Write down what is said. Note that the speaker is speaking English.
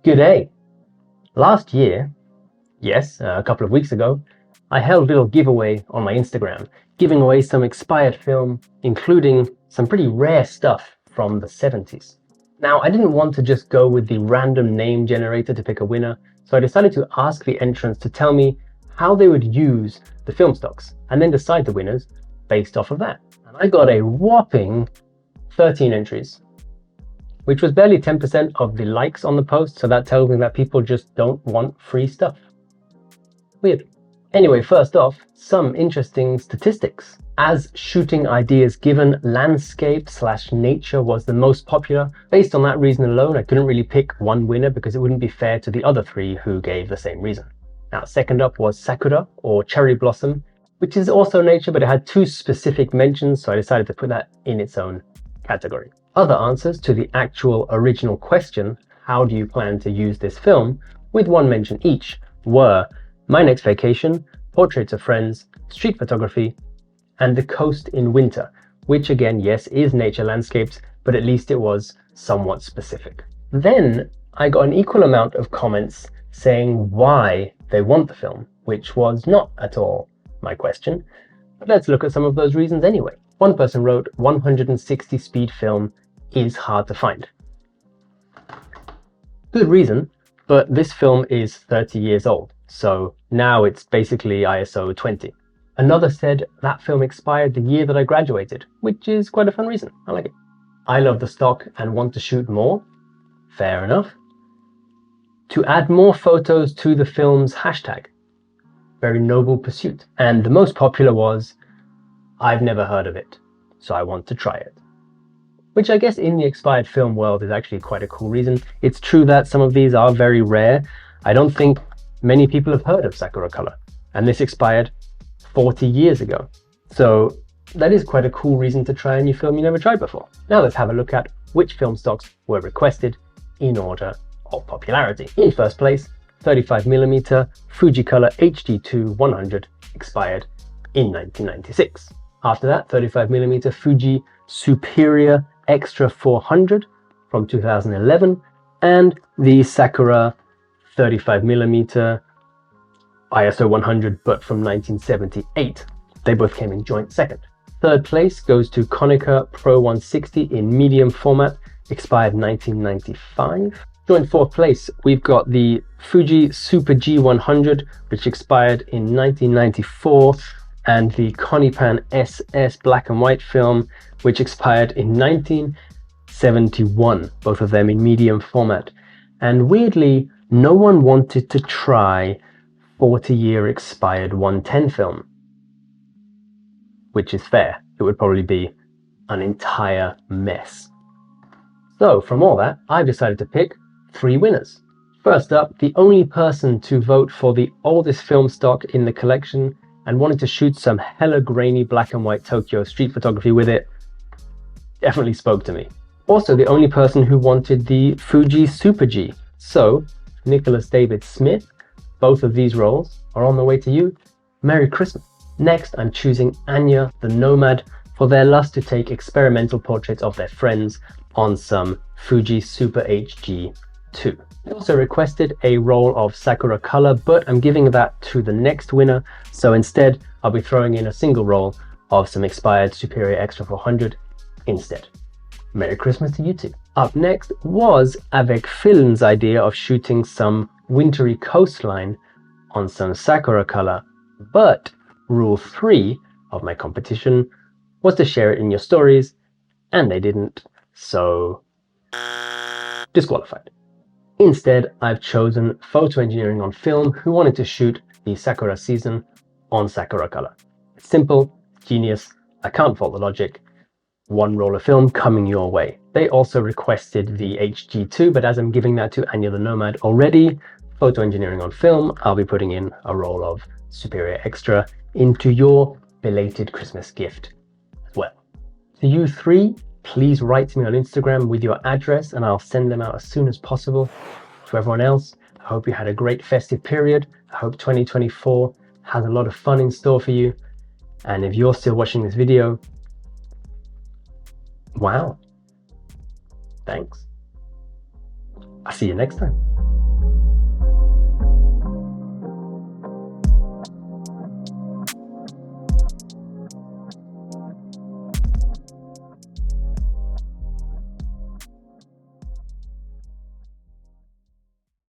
Good day. Last year, yes, a couple of weeks ago, I held a little giveaway on my Instagram, giving away some expired film, including some pretty rare stuff from the 70s. Now, I didn't want to just go with the random name generator to pick a winner, so I decided to ask the entrants to tell me how they would use the film stocks, and then decide the winners based off of that. And I got a whopping 13 entries, which was barely 10% of the likes on the post, so that tells me that people just don't want free stuff. Weird. Anyway, first off, some interesting statistics. As shooting ideas given, landscape/nature was the most popular. Based on that reason alone, I couldn't really pick one winner because it wouldn't be fair to the other three who gave the same reason. Now, second up was Sakura, or cherry blossom, which is also nature, but it had two specific mentions, so I decided to put that in its own category. Other answers to the actual original question, how do you plan to use this film, with one mention each, were My Next Vacation, Portraits of Friends, Street Photography, and The Coast in Winter, which again, yes, is nature landscapes, but at least it was somewhat specific. Then I got an equal amount of comments saying why they want the film, which was not at all my question, but let's look at some of those reasons anyway. One person wrote, 160 speed film is hard to find. Good reason, but this film is 30 years old, so now it's basically ISO 20. Another said that film expired the year that I graduated, which is quite a fun reason. I like it. I love the stock and want to shoot more. Fair enough. To add more photos to the film's hashtag. Very noble pursuit. And the most popular was, I've never heard of it, so I want to try it. Which I guess in the expired film world is actually quite a cool reason. It's true that some of these are very rare. I don't think many people have heard of Sakuracolor, and this expired 40 years ago. So that is quite a cool reason to try a new film you never tried before. Now let's have a look at which film stocks were requested in order of popularity. In first place, 35mm Fujicolor HD2 100 expired in 1996. After that, 35mm Fuji Superior Extra 400 from 2011, and the Sakura 35mm ISO 100 but from 1978. They both came in joint second. Third place goes to Konica Pro 160 in medium format, expired 1995. Joint fourth place, we've got the Fuji Super G100, which expired in 1994, and the Konipan SS black and white film, which expired in 1971, both of them in medium format. And weirdly, no one wanted to try 40-year expired 110 film, which is fair. It would probably be an entire mess. So from all that, I've decided to pick 3 winners. First up, the only person to vote for the oldest film stock in the collection and wanted to shoot some hella grainy black and white Tokyo street photography with it, definitely spoke to me. Also, the only person who wanted the Fuji Super G. So, Nicholas David Smith, both of these roles are on the way to you. Merry Christmas. Next, I'm choosing Anya the Nomad for their lust to take experimental portraits of their friends on some Fuji Super HG 2. They also requested a role of Sakuracolor, but I'm giving that to the next winner, so instead I'll be throwing in a single role of some expired Superior Extra 400 instead. Merry Christmas to you too. Up next was Avec Film's idea of shooting some wintry coastline on some Sakuracolor, but rule 3 of my competition was to share it in your stories, and they didn't, so disqualified. Instead, I've chosen Photo Engineering on Film, who wanted to shoot the Sakura season on Sakuracolor. It's simple, genius, I can't fault the logic. One roll of film coming your way. They also requested the HG2, but as I'm giving that to Anya the Nomad already, Photo Engineering on Film, I'll be putting in a roll of Superior Extra into your belated Christmas gift as well. To you 3, please write to me on Instagram with your address and I'll send them out as soon as possible. To everyone else, I hope you had a great festive period. I hope 2024 has a lot of fun in store for you. And if you're still watching this video, wow, thanks. I'll see you next time.